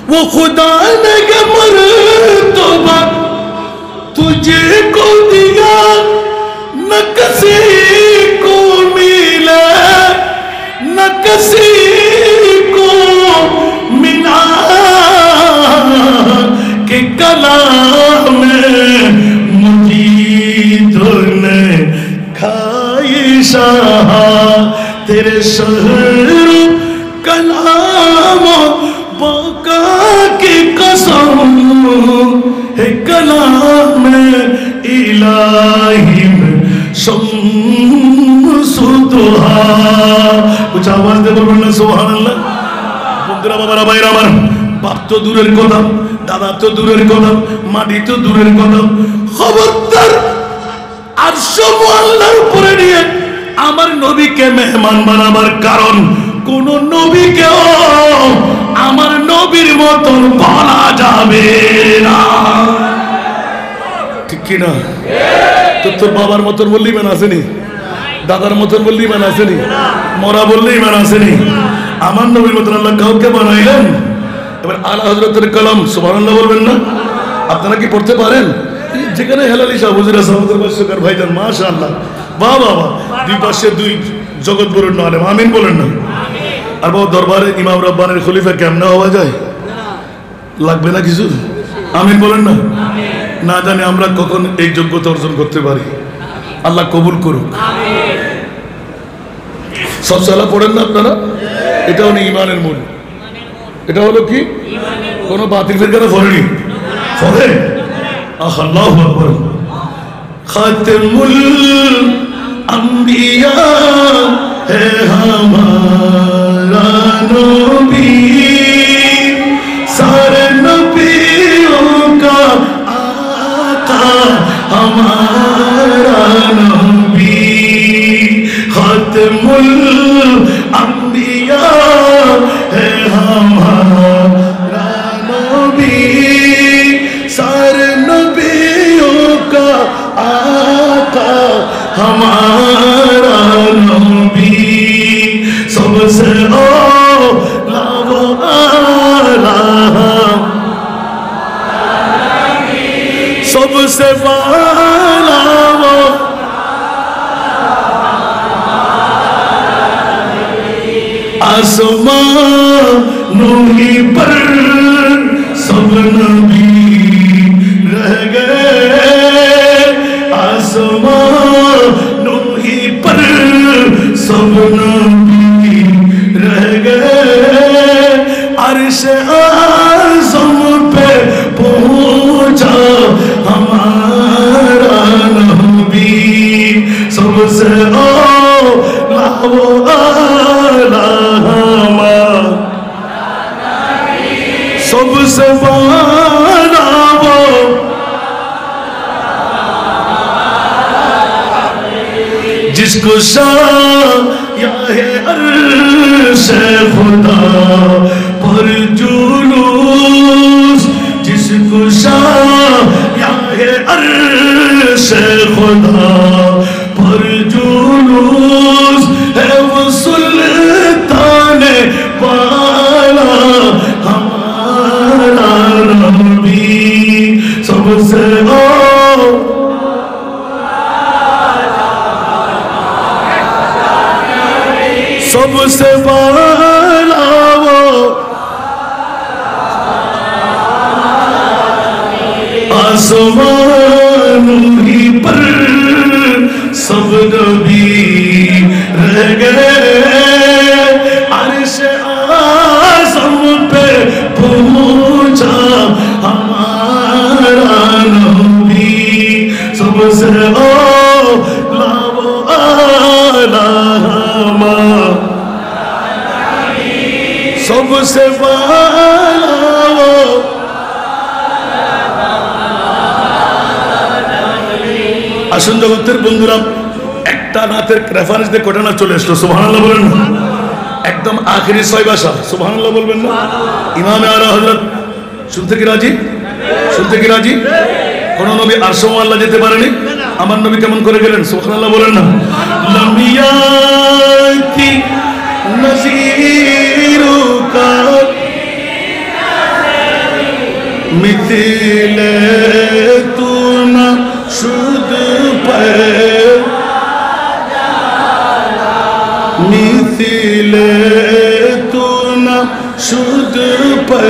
वो खुदा ने के मर्तबा तुझको दिया, न किसी को मिला न किसी को मिला, के कलाम मुजीदों ने खाई शाह, तेरे शहर कलाम बाका की कसम, है कलाम इलाही शम्सुद्दुहा। कुछ आवाज दे बोलবেন না সুবহানাল্লাহ। বন্ধুরা, বাবারা, ভাইরা আমার, বাপ তো দূরের কথা, দাদা তো দূরের কথা, মাটি তো দূরের কথা, খবরদার আরশ আল্লাহর উপরে নিয়ে আমার নবীকে মেহমান বানাবার কারণ কোন নবীকেও আমার নবীর মতন বলা যাবে না। ঠিক কি না? তোর বাবার মতন বললেই মান আসেনি, দাদার মতন বললেই মান আসেনি, মরা বললেই মান আসেনি। আমার নবীর মতন আল্লাহ কাউকে বানাইলেন। এবার আলা হযরতের কলম সুবহানাল্লাহ বলবেন না? আপনারা কি পড়তে পারেন? যেখানে হেলালি শাহ হুজুর সাহেবের ভাষ্যকার ভাইজান, মাশাআল্লাহ, বাহ বাহ বাহ, দুই পাশে দুই জগৎ বরণ্য আলেম, আমিন বলেন না? আর বাবা, দরবারে ইমাম রব্বানির খলিফা কেমনে হওয়া যায়? লাগবে না কিছু? আমিন বলেন না? না জানি আমরা কখন এই যোগ্যতা অর্জন করতে পারি। আল্লাহ কবুল করুক। সব সালা পড়েন না আপনারা? এটা হলো ইমানের মূল। এটা হলো কি? কোনো বাতিল ফিরকারা পড়েনি? পড়ে? আল্লাহু আকবার। খাতমুল আম্বিয়া হে হামারা নবী, सारे नबियों का आका हमारा नबी, खातमुल अंबिया है हमारा नबी, सारे नबियों का आका हमारा नबी, सबसे सबसे वाला वो आसमानों ही पर सब नबी रह गए, आसमानों ही पर सब नबी रह गए, अर्श आज़म पे पहुंचा हमारा नबी, सबसे आला वो आला हमारा सबसे वाला वो कुशा या है अर्श खुदा पर जुलूस जिस कुशा या है अर्श खुदा पर जुलूस है वो सुल्तान वाला हमारा नबी सबसे सबसे वाला वो आसमान ही पर सब नबी रह गए अर्श आज़म पे पहुंचा हमारा नबी सबसे सबसे আসুন জগতের বন্ধুরা একটা নাতের রেফারেন্স দিয়ে কোটা না চলে আসলো সুবহানাল্লাহ বলেন না একদম আখেরি ছয় ভাষা সুবহানাল্লাহ বলবেন না ইমামে আলা হযরত শুনতে কি রাজি কোন নবী আরশ আল্লাহ যেতে পারেনি আমার নবী কেমন করে গেলেন সুবহানাল্লাহ বলেন না লামিয়াতি নজিরুকা মিথিলে তু না শুধ পে মিথিলে তু না শুধ পে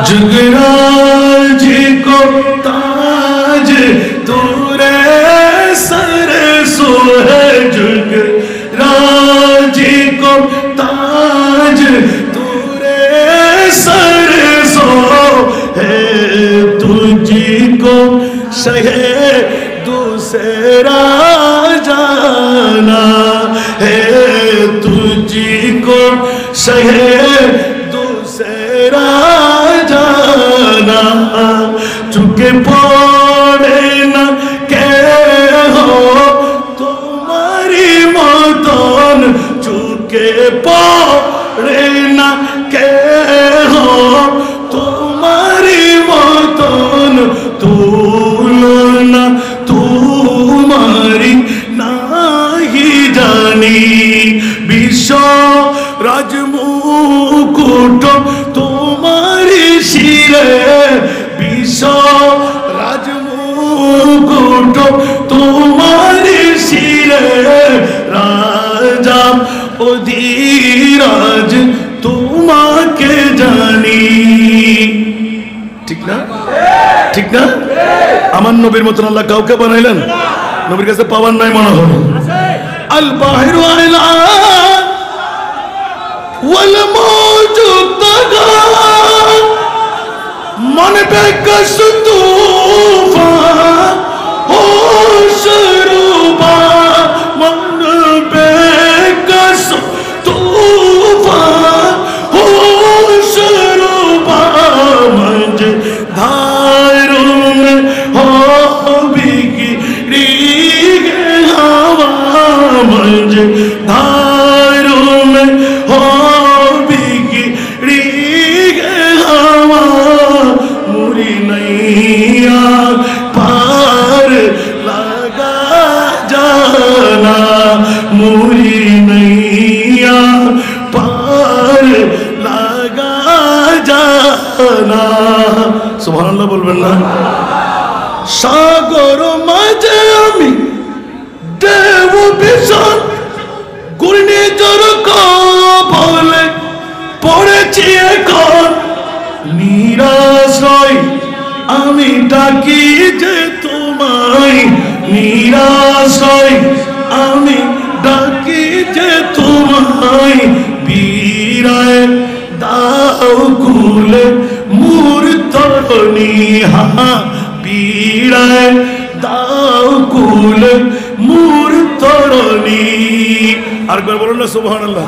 जुगराज को ताज तूरे सर सो है जुगराज को ताज तूरे सर सो है तुझको शहे दूसरा जाना है तुझको शहे दूसरा जाना चुके पड़े ना के हो तुम्हारी मतन चुके पड़े ना के हो तुम्हारी मतन तुलना तुम्हारी नहीं जानी विश्व राजमुकुट तुम्हारी शिरे विश्व राजमुकुट तुम्हारी शिरे राजा অধিরাজ তোমাকে জানি ঠিক না আমার নবীর মতন আল্লাহ কাউকে বানাইলেন নবীর কাছে পাওয়ার নাই মনে হলো আল বাহিরু আলা ওয়াল মওজুদ তাগা मन बेकस तूफान हो शरूबा मन बेकस तूफान हो शरूबा मंज धारों में हो बिगड़ी हवा मंज धारों में हो बिगड़ी हवा मुरी नैया पार लगा जाना मुरी नैया पार लगा जाना सुबहानाल्लाह बोलবেন না সাগর মাঝে আমি দেব ভীষণ ঘূর্ণিঝড় কবলে পড়েছি এখন নিরাশ্রয় আমি ডাকি যে তোমায় নিরাশ্রয় আমি ডাকি যে তোমায় বীরায় দাও কুলে মূর্তনি হা বীরায় দাও কুলে মূর্তনি আরেকবার বলুন না সুবহানাল্লাহ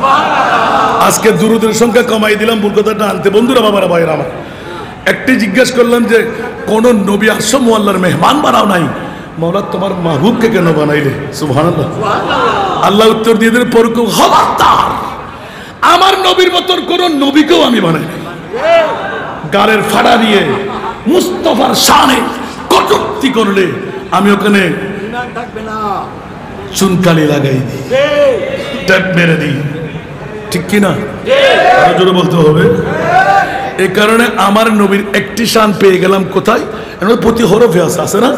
আজকে দুরুদের সংখ্যা কমাই দিলাম ভুল কথাটা আনতে বন্ধুরা বাবারা ভাইরা আমার একটি জিজ্ঞাসা করলাম যে কোন নবী আরশ আল্লাহর মেহমান বানাও নাই মৌলা তোমার মাহবুবকে কেন বানাইলে? সুবহানাল্লাহ। আল্লাহ উত্তর দিয়ে দিলেন, পরকু খবরদার, আমার নবীর মতন কোন নবীকেও আমি বানাই নাই। গালের ফাড়া দিয়ে মুস্তাফার শানে কটূক্তি করলে আমি ওখানে চুনকালি লাগাই দিই, ট্যাপ মেরে দিই, ঠিক কিনা? আরো জোরে বলতে হবে। এই কারণে আমার নবীর একটি শান পেয়ে গেলাম কোথায়? প্রতি হরফে আছে না?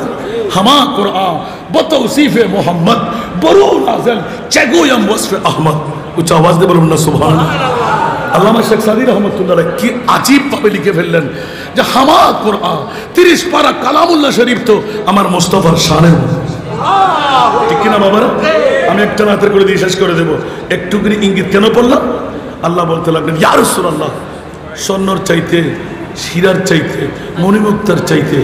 হামা কোরআন বতৌসিফে মোহাম্মদ বরু নাজল চেগুয়াম ওয়াসফে আহমদ। উচ্চ আওয়াজ দিয়ে বলুন না সুবহানাল্লাহ। আল্লামা শেখ সাদী রহমতুল্লাহ কি আজীব ভাবে লিখে ফেললেন যে হামা কোরআন 30 পারা কালামুল্লাহ শরীফ তো আমার মুস্তাফার শানের মধ্যে, ঠিক কিনা বাবারা? আমি একটা রাতের করে দিয়ে শেষ করে দেবো। একটু করে ইঙ্গিত কেন পড়লাম? আল্লাহ বলতে লাগলেন, ইয়া রাসূলুল্লাহ, স্বর্ণর চাইতে, হীরার চাইতে, মণিমুক্তার চাইতে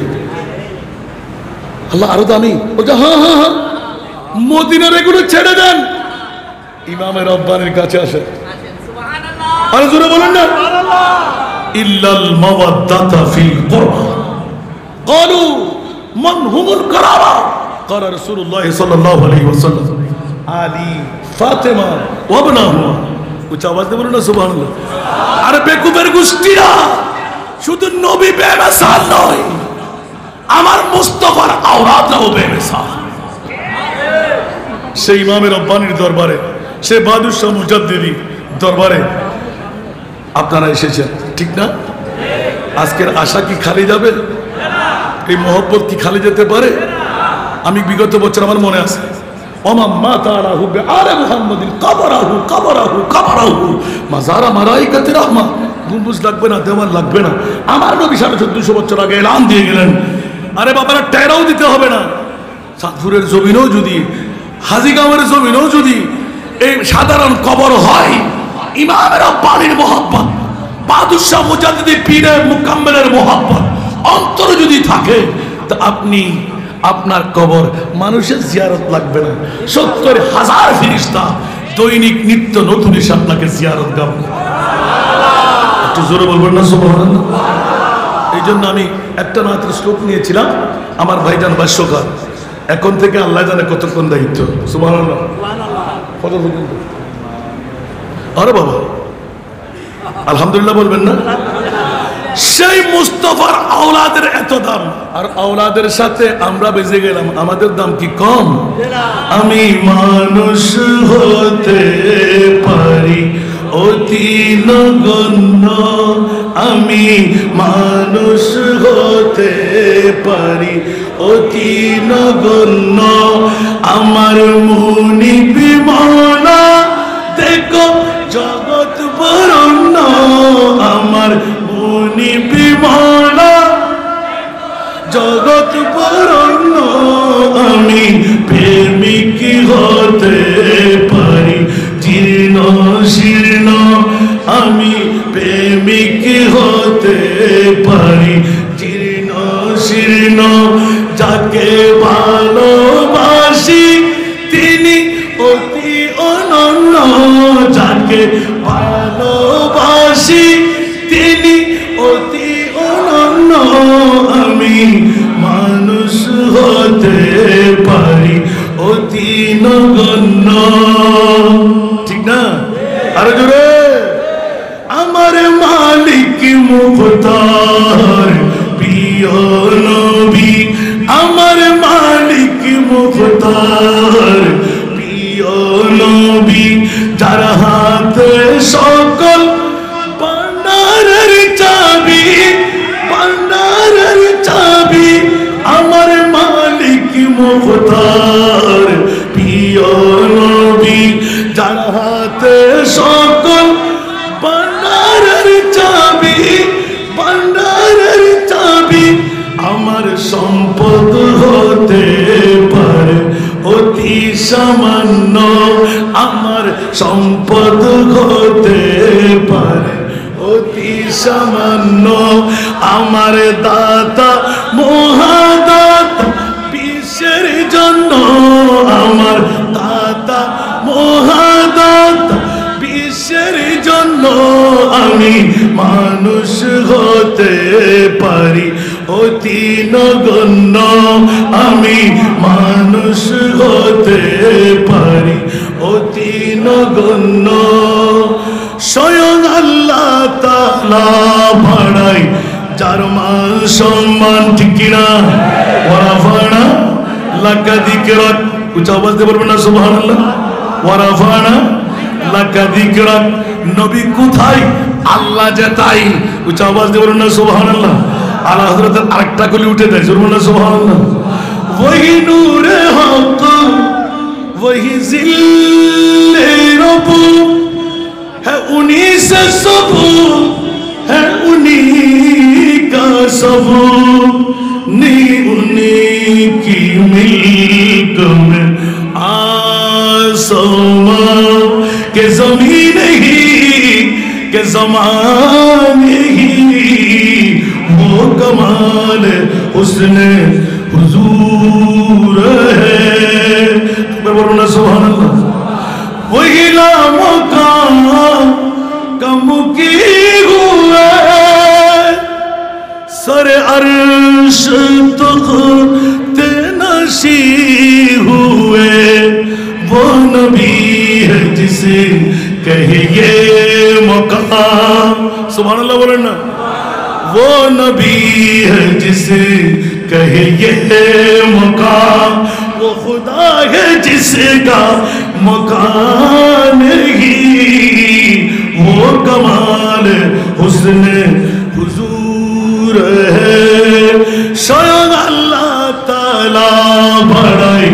আল্লাহ আরো দামি। বলছে হ্যাঁ হ্যাঁ হ্যাঁ, মদিনার এগুলো ছেড়ে দেন, ইমামে রব্বানির কাছে আসে। আরো জোরে বলেন না, ইল্লাল মাওয়াদ্দাতা ফিল কুরবা। ক্বালু মান হুমুল কারাবা? ক্বালা রাসূলুল্লাহ সাল্লাল্লাহু আলাইহি ওয়াসাল্লাম আলী ফাতেমা ওয়া ইবনাহুমা। উচ্চ আওয়াজ দিয়ে বলুন না সুবহানাল্লাহ। আরে বেকুবের গোষ্ঠীরা, শুধু নবী বেমিসাল নয়, আমার মুস্তাফার আওরাতও বেমিসাল। সেই ইমামে রব্বানির দরবারে, সে বাহাদুর শাহ মুজাদ্দিদি দরবারে আপনারা এসেছেন, ঠিক না? আজকের আশা কি খালি যাবে? এই মহব্বত কি খালি যেতে পারে? আমি বিগত বছর আমার মনে আছে, ওমা মাতারাহু বিআলা মুহাম্মাদিন কবরাহু কবরাহু কবরাহু মাজারা মালাইকাতি রাহমাত। গম্বুজ লাগবে না, দেওয়াল লাগবে না, আমার নবী 1450 বছর আগে এলান দিয়ে গেলেন। আরে বাবারা, টেরাও দিতে হবে না। সাতপুরের জমিনও যদি, হাজীগাঁওয়ের জমিনও যদি এই সাধারণ কবর হয়, ইমামের রব্বানির মোহাব্বত, বাহাদুর শাহ মুজাদ্দিদি পীরে মুকাম্মেলের মোহাব্বত অন্তরে যদি থাকে, তা আপনি, আপনার কবর মানুষের জিয়ারত লাগবে না, 70,000 ফেরেশতা দৈনিক নিত্য নতুন এসে আপনাকে জিয়ারত করবে। একটু জোরে বলবেন না সুবহানাল্লাহ। এই জন্য আমি একটা মাত্র শ্লোক নিয়েছিলাম, আমার ভাইজান ভাষ্যকার, এখন থেকে আল্লাহ জানে কতক্ষণ দায়িত্ব। সুবহানাল্লাহ। কত পর্যন্ত? আরে বাবা, আলহামদুলিল্লাহ বলবেন না? সেই মুস্তাফার আওলাদের এত দাম, আর আওলাদের সাথে আমরা বেজে গেলাম, আমাদের দাম কি কম? আমি মানুষ হতে পারি অতি নগণ্য, আমি মানুষ হতে পারি অতি নগণ্য, আমার মুনি বিমনা দেখো জগৎ বরণ্য, আমার মুনি বিমনা জগৎ বরণ্য, আমি প্রেমিক হতে পারি জীর্ণ শীর্ণ, আমি প্রেমিক হতে পারি জীর্ণ শীর্ণ, যাকে ভালোবাসি তিনি অতি অনন্য, যাকে ভালোবাসি তিনি অতি অনন্য, আমি মানুষ হতে পারি অতি নগণ্য, ঠিক না? আরো জোরে। আমার মালিক মুখতার প্রিয় নবী, আমার মালিক মুখতার প্রিয় নবী, যার হাতে সকল ভান্ডারের চাবি, ভান্ডারের চাবি, আমার মালিক মুখতার প্রিয় নবী, যার হাতে সকল ভান্ডারের চাবি, ভান্ডারের চাবি, আমার সম্পদ হতে পারে অতি সামান্য, আমার সম্পদ হতে পারে অতি সামান্য, আমার দাতা মহাদাতা বিশ্বের জন্য, আমার দাতা মহাদাতা বিশ্বের জন্য, আমি মানুষ হতে পারি অতি নগণ্য আমি মানুষ হতে পারি, অতি নগণ্য। স্বয়ং আল্লাহ তাআলা বাড়াই যার মান সম্মান, ঠিক কিনা? ওয়ারাফানা লাকা যিকরাক, উচ্চ আওয়াজ দিয়ে বলবেন না সুবহানাল্লাহ? ওয়ারাফানা লাকা যিকরাক। নবী কোথায়, আল্লাহ যে তাই। উচ্চ আওয়াজ দিয়ে বলবেন না সুবহানাল্লাহ? আলা হযরতের আরেকটা কলি উঠে দেয়, বলবেন না সুবহানাল্লাহ? ওহি নূরে হক ওহি জিল্লে রব है उन्हीं से सब, है उन्हीं का सब, उन्हीं की मिल्क में आसमां के ज़मीन ही के ज़माने ही, वो कमाल उसने हुजूर है। बोलो ना सुभान अल्लाह। वही लामों का कम की हुए सर अर्श तख्त नशी हुए, वो नबी है जिसे कहिए मकाम। सुभान अल्लाह बोले ना। वो नबी है जिसे कहिए मकाम, वो खुदा है जिसका मकान ही, वो कमाल हुस्ने हुजूर है। स्वयं अल्लाह ताला बड़ाई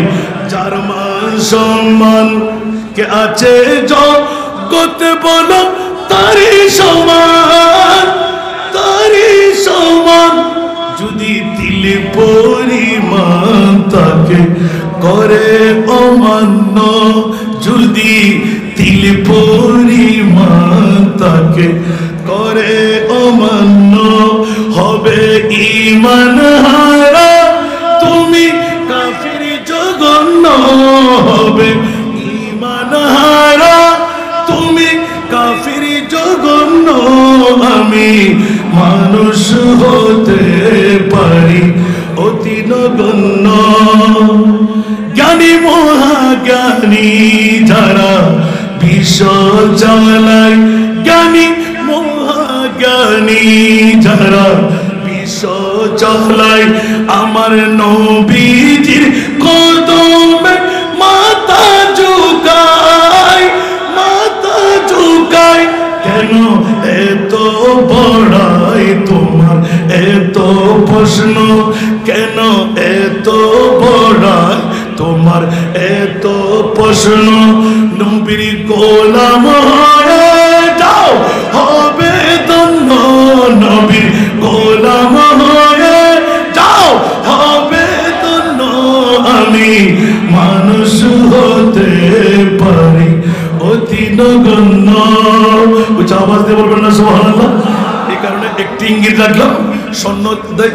যার মান সম্মান কে আছে জগতে বলো তারি সমান, তারি সমান। যদি দিল পরিমাণ তাকে করে অমান্য, যদি দিল পরিমাণ তাকে করে অমান্য, হবে ঈমান হারা তুমি কাফির জঘন্য, হবে ঈমান হারা তুমি কাফির জঘন্য। আমি মানুষ হতে পারি অতি নগণ্য। জ্ঞানী মহাজ্ঞানী যারা বিশ্ব চালায়, জ্ঞানী মহাজ্ঞানী যারা বিশ্ব চালায়, আমার নবীজির কদমে মাথা ঝুকায়, মাথা ঝুকায়। কেন এত বড়াই তোমার, এত প্রশ্ন কেন, এত বড়াই তোমার, এত প্রশ্ন। নবীর গোলাম হয়ে যাও হবে ধন্য, নবীর গোলাম হয়ে যাও হবে ধন্য। আমি মানুষ হতে পারি অতি নগণ্য। উচ্চ আওয়াজ দিয়ে বলবেন না সুবহানাল্লাহ? এই কারণে একটি ইঙ্গিত রাখলাম, স্বর্ণ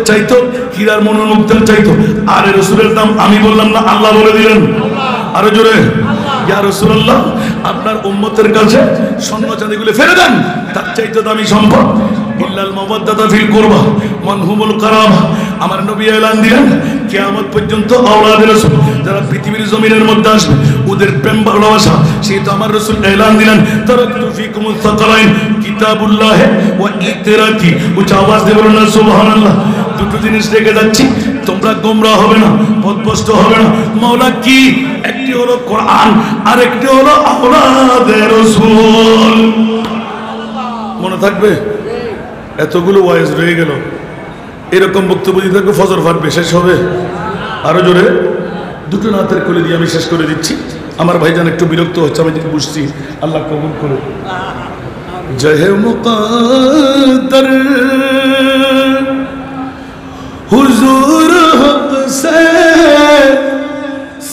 চাইতো, হীরার মনোমুগ্ধের চাইতো। আর রাসূলের নাম আমি বললাম না, আল্লাহ বলে দিলেন। আরো জোরে, ইয়া রাসূলুল্লাহ আপনার উম্মতের কাছে স্বর্ণ চাঁদিগুলো ফেলে দেন, তার চাইতে দামি সম্পদ ইল্লাল মাওয়াদ্দাতা ফিল কুরবা মানহুমুল কারামা। আমার নবী এলান দিলেন কিয়ামত পর্যন্ত আওলাদ রাসূল যারা পৃথিবীর জমিনের মধ্যে আসবে ওদের প্রেম ভালোবাসা, সেই তো আমার রাসূল এলান দিলেন তারাকতু ফিকুমুস সাকালাইন কিতাবুল্লাহ ওয়া ইতরাতি। উচ্চ আওয়াজ দিয়ে বলুন না সুবহানাল্লাহ। দুটো জিনিস রেখে যাচ্ছি, তোমরা গোমরা হবে না, পথভ্রষ্ট হবে না। মাওলা কি? একটি হলো কোরআন, আর একটি হলো আওলাদে রাসূল। মনে থাকবে? এতগুলো ওয়াইজ রয়ে গেল, এরকম বক্তব্য দিতে থাকবে, ফজর ফাটবে, শেষ হবে। আরো জোরে দুটো নাতের কোলে দিয়ে আমি শেষ করে দিচ্ছি। আমার ভাইজান একটু বিরক্ত হচ্ছে, আমি যেটা বুঝছি, আল্লাহ কবুল করে। জয় মুকদ্দর হুজুর হক সে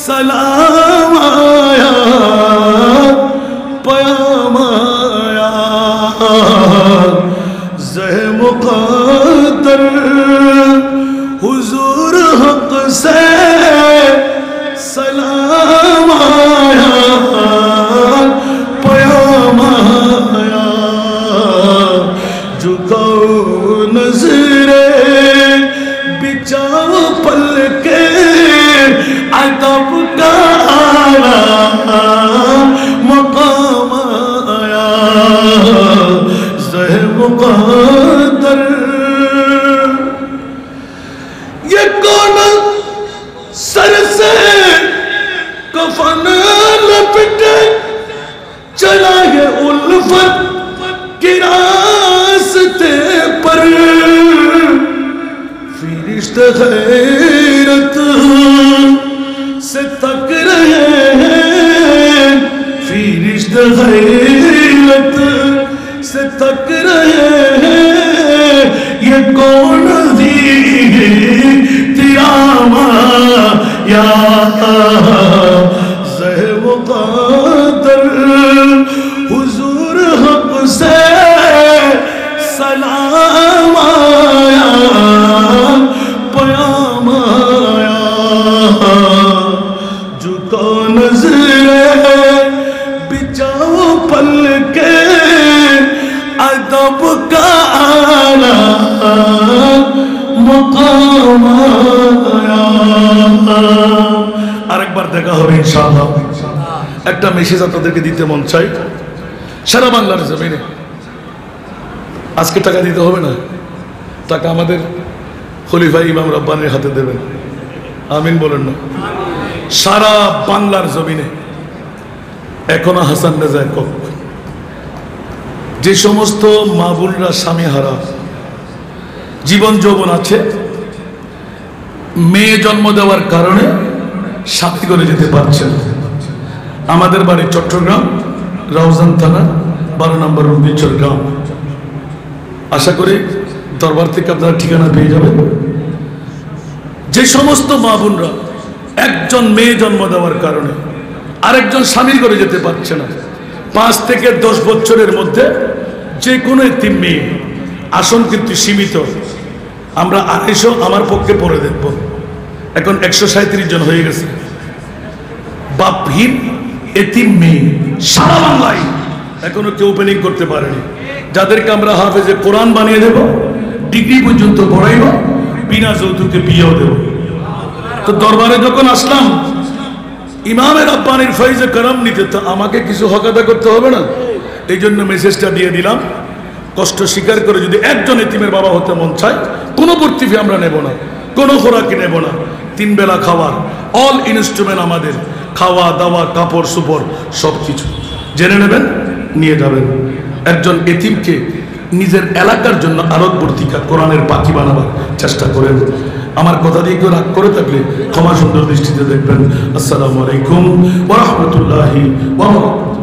সালাম আয়া, পয়াম আয়া। জয় মুকদ্দর হুজুর হক সে সালাম আয়া, পয়াম আয়া। ঝুকাও নজরে उल्फत के रास्ते पर फरिश्ते गैरत से तक रहे हैं, फरिश्ते गैरत से तक रहे हैं, ये कौन दी तेरा माया ज़े मुक़द्दर हुज़ूर हक़ से सलाम आया पयाम आया, झुको नज़रे बिछाओ पलके अदब का आला मुकाम आया। আরেকবার দেখা হবে ইনশাআল্লাহ। একটা মেসেজ আপনাদেরকে দিতে মন চাই, সারা বাংলার জমিনে আজকে টাকা দিতে হবে না, টাকা আমাদের খলিফা ইমাম রব্বানির হাতে দেবেন, আমিন বলেন না। সারা বাংলার জমিনে এখনো হাসান রেজা একক, যে সমস্ত মা বোনরা স্বামী হারা, জীবন যৌবন আছে, মেয়ে জন্ম দেওয়ার কারণে সাথী করে যেতে পারছেন, আমাদের বাড়ি চট্টগ্রাম রাউজান থানা 12 নম্বর রুবিচর গ্রাম। আশা করি দরবার থেকে আপনারা ঠিকানা পেয়ে যাবেন। যে সমস্ত মা বোনরা একজন মেয়ে জন্ম দেওয়ার কারণে আরেকজন স্বামী করে যেতে পারছে না, 5 থেকে 10 বছরের মধ্যে যে কোনো একটি মেয়ে, আসন কিন্তু সীমিত, আমরা 250 আমার পক্ষে পড়ে দেখব, এখন 137 জন হয়ে গেছে বাপহীন এতিম মেয়ে সারা বাংলায়, এখনো কেউ ওপেনিং করতে পারেনি, যাদেরকে আমরা হাফেজে কোরআন বানিয়ে দেব, ডিগ্রি পর্যন্ত পড়াইব, বিনা যৌতুকে বিয়েও দেব। তো দরবারে যখন আসলাম ইমামে রব্বানির ফয়জে করম নিতে, তো আমাকে কিছু হক আদা করতে হবে না, এই জন্য মেসেজটা দিয়ে দিলাম। কষ্ট স্বীকার করে যদি একজন এতিমের বাবা হতে মন চায়, কোনো ভর্তি ফি আমরা নেব না, কোনো খোরাকি নেব না, 3 বেলা খাওয়ার অল ইনস্ট্রুমেন্ট আমাদের, খাওয়া দাওয়া কাপড় সুপড় সব কিছু জেনে নেবেন, নিয়ে যাবেন। একজন এতিমকে নিজের এলাকার জন্য আরো বর্তিকা কোরআনের পাখি বানাবার চেষ্টা করেন। আমার কথা দিয়ে কেউ রাগ করে থাকলে ক্ষমা সুন্দর দৃষ্টিতে দেখবেন। আসসালামু আলাইকুম ওয়া রাহমাতুল্লাহি ওয়া বারাকাতুহু।